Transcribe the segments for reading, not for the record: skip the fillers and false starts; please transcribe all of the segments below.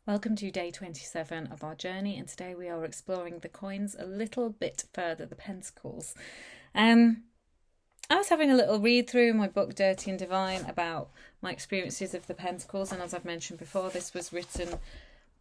Welcome to day 27 of our journey, and today we are exploring the coins a little bit further, the pentacles. I was having a little read through my book Dirty and Divine about my experiences of the pentacles, and as I've mentioned before, this was written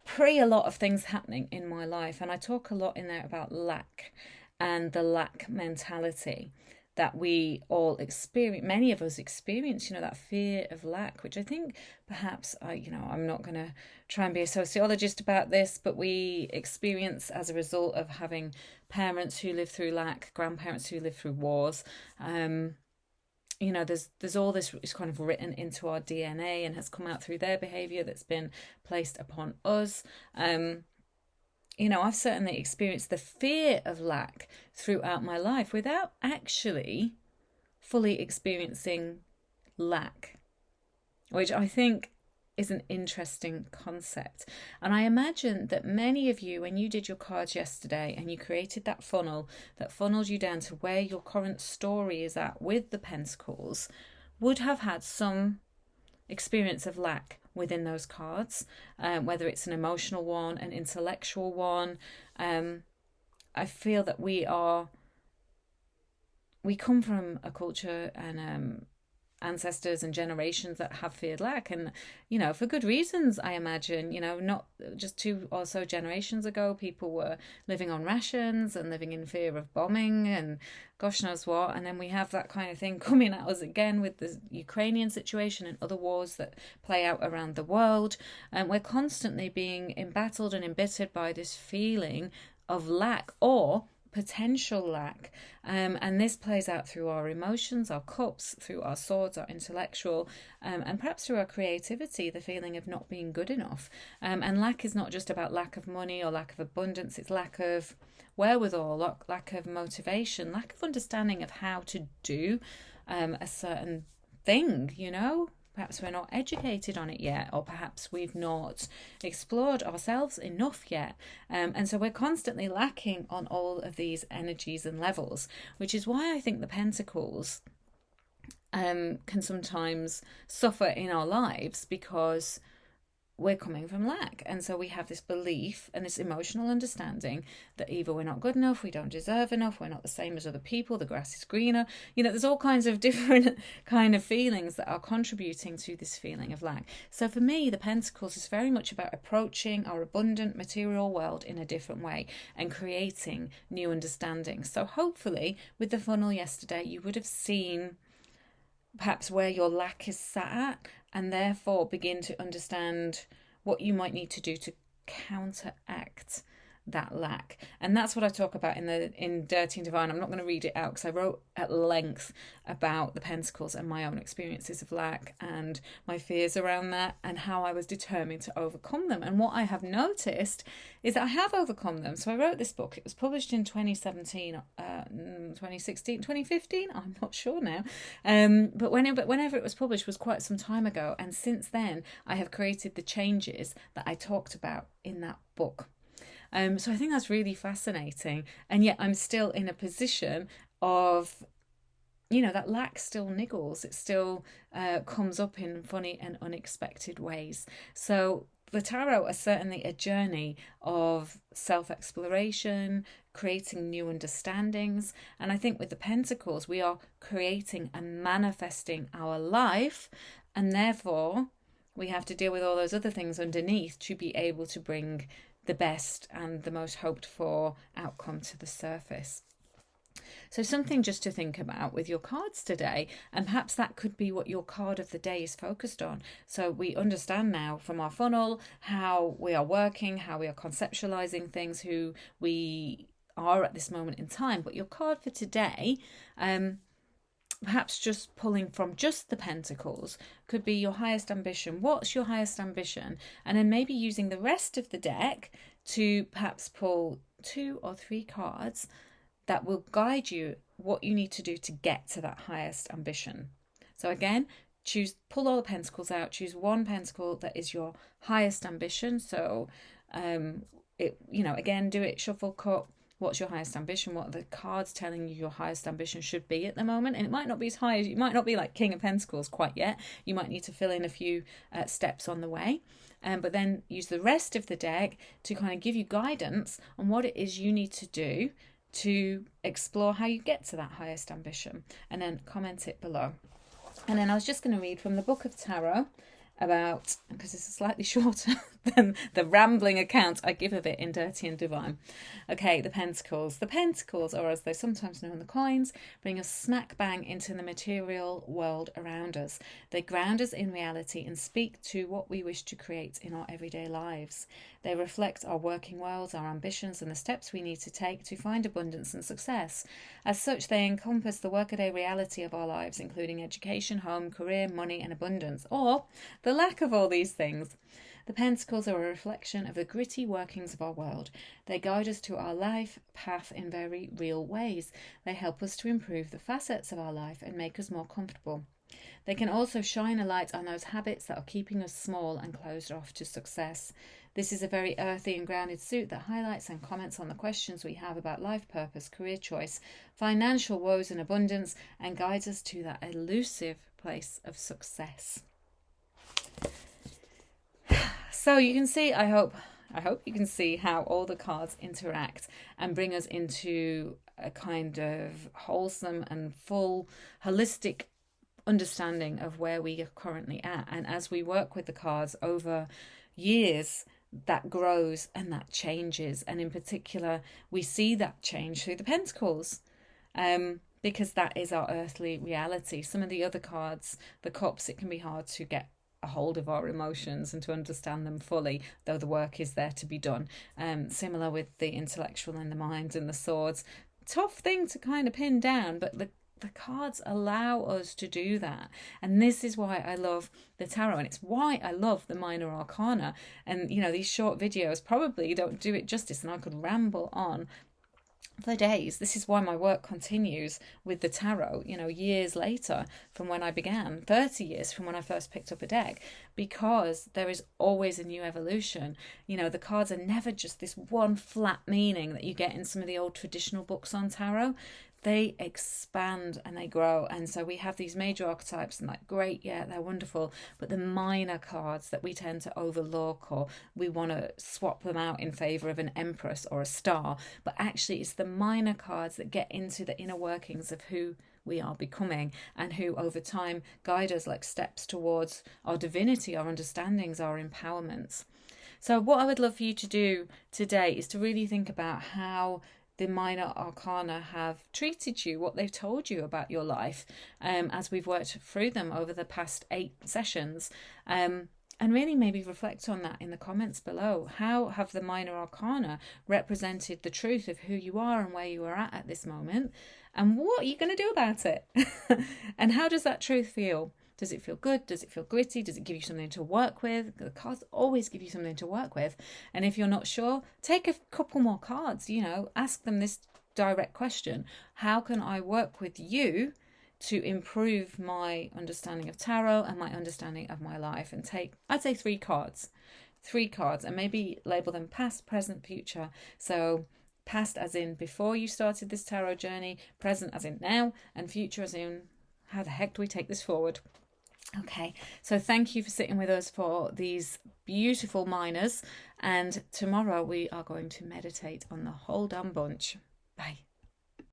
pre a lot of things happening in my life, and I talk a lot in there about lack and the lack mentality that we all experience, many of us experience, that fear of lack, which I think perhaps I'm not going to try and be a sociologist about this, but we experience as a result of having parents who live through lack, grandparents who live through wars. There's all this is kind of written into our DNA and has come out through their behavior that's been placed upon us. I've certainly experienced the fear of lack throughout my life without actually fully experiencing lack, which I think is an interesting concept. And I imagine that many of you, when you did your cards yesterday and you created that funnel that funneled you down to where your current story is at with the pentacles, would have had some experience of lack within those cards, whether it's an emotional one, an intellectual one. I feel that we come from a culture and ancestors and generations that have feared lack, and for good reasons. I imagine, not just 2 or so generations ago, people were living on rations and living in fear of bombing and gosh knows what, and then we have that kind of thing coming at us again with the Ukrainian situation and other wars that play out around the world, and we're constantly being embattled and embittered by this feeling of lack or potential lack, and this plays out through our emotions, our cups, through our swords, our intellectual, and perhaps through our creativity, the feeling of not being good enough. And lack is not just about lack of money or lack of abundance, it's lack of wherewithal, lack of motivation, lack of understanding of how to do a certain thing. Perhaps we're not educated on it yet, or perhaps we've not explored ourselves enough yet. And so we're constantly lacking on all of these energies and levels, which is why I think the Pentacles can sometimes suffer in our lives, because we're coming from lack. And so we have this belief and this emotional understanding that either we're not good enough, we don't deserve enough, we're not the same as other people, the grass is greener. There's all kinds of different kind of feelings that are contributing to this feeling of lack. So for me, the Pentacles is very much about approaching our abundant material world in a different way and creating new understandings. So hopefully with the funnel yesterday, you would have seen perhaps where your lack is sat at, and therefore begin to understand what you might need to do to counteract that lack. And that's what I talk about in Dirty and Divine. I'm not going to read it out because I wrote at length about the Pentacles and my own experiences of lack and my fears around that, and how I was determined to overcome them. And what I have noticed is that I have overcome them. So I wrote this book. It was published in 2017, 2016, 2015. I'm not sure now. But whenever it was published was quite some time ago. And since then, I have created the changes that I talked about in that book. So I think that's really fascinating. And yet I'm still in a position of, that lack still niggles. It still comes up in funny and unexpected ways. So the tarot is certainly a journey of self-exploration, creating new understandings. And I think with the Pentacles, we are creating and manifesting our life. And therefore, we have to deal with all those other things underneath to be able to bring the best and the most hoped for outcome to the surface. So something just to think about with your cards today, and perhaps that could be what your card of the day is focused on. So we understand now from our funnel how we are working, how we are conceptualizing things, who we are at this moment in time. But your card for today, perhaps just pulling from just the Pentacles, could be your highest ambition. What's your highest ambition? And then maybe using the rest of the deck to perhaps pull 2 or 3 cards that will guide you what you need to do to get to that highest ambition. So again, pull all the Pentacles out, choose one Pentacle that is your highest ambition. So again, do it shuffle, cut, what's your highest ambition, what are the cards telling you your highest ambition should be at the moment. And it might not be as high as, you might not be like King of Pentacles quite yet. You might need to fill in a few steps on the way. But then use the rest of the deck to kind of give you guidance on what it is you need to do to explore how you get to that highest ambition. And then comment it below. And then I was just going to read from the Book of Tarot about, because it's slightly shorter than the rambling account I give of it in Dirty and Divine. Okay, the Pentacles. The Pentacles, or as they're sometimes known, the coins, bring us smack bang into the material world around us. They ground us in reality and speak to what we wish to create in our everyday lives. They reflect our working worlds, our ambitions, and the steps we need to take to find abundance and success. As such, they encompass the workaday reality of our lives, including education, home, career, money, and abundance, or the lack of all these things. The Pentacles are a reflection of the gritty workings of our world. They guide us to our life path in very real ways. They help us to improve the facets of our life and make us more comfortable. They can also shine a light on those habits that are keeping us small and closed off to success. This is a very earthy and grounded suit that highlights and comments on the questions we have about life purpose, career choice, financial woes and abundance, and guides us to that elusive place of success. So you can see, I hope you can see how all the cards interact and bring us into a kind of wholesome and full holistic understanding of where we are currently at. And as we work with the cards over years, that grows and that changes. And in particular, we see that change through the Pentacles, because that is our earthly reality. Some of the other cards, the Cups, it can be hard to get a hold of our emotions and to understand them fully, though the work is there to be done. Similar with the intellectual and the mind and the Swords. Tough thing to kind of pin down, but the cards allow us to do that. And this is why I love the tarot, and it's why I love the minor arcana. And, you know, these short videos probably don't do it justice, and I could ramble on for days. This is why my work continues with the tarot, you know, years later from when I began, 30 years from when I first picked up a deck, because there is always a new evolution. You know, the cards are never just this one flat meaning that you get in some of the old traditional books on tarot. They expand and they grow. And so we have these major archetypes, and like, great, yeah, they're wonderful. But the minor cards that we tend to overlook, or we want to swap them out in favor of an Empress or a Star. But actually, it's the minor cards that get into the inner workings of who we are becoming, and who over time guide us like steps towards our divinity, our understandings, our empowerments. So what I would love for you to do today is to really think about how the minor arcana have treated you, what they've told you about your life, as we've worked through them over the past 8 sessions, and really maybe reflect on that in the comments below. How have the minor arcana represented the truth of who you are and where you are at this moment, and what are you going to do about it? And how does that truth feel? Does it feel good? Does it feel gritty? Does it give you something to work with? The cards always give you something to work with. And if you're not sure, take a couple more cards, you know, ask them this direct question. How can I work with you to improve my understanding of tarot and my understanding of my life? And take, I'd say 3 cards, and maybe label them past, present, future. So past as in before you started this tarot journey, present as in now, and future as in how the heck do we take this forward? Okay, so thank you for sitting with us for these beautiful minors, and tomorrow we are going to meditate on the whole damn bunch. Bye.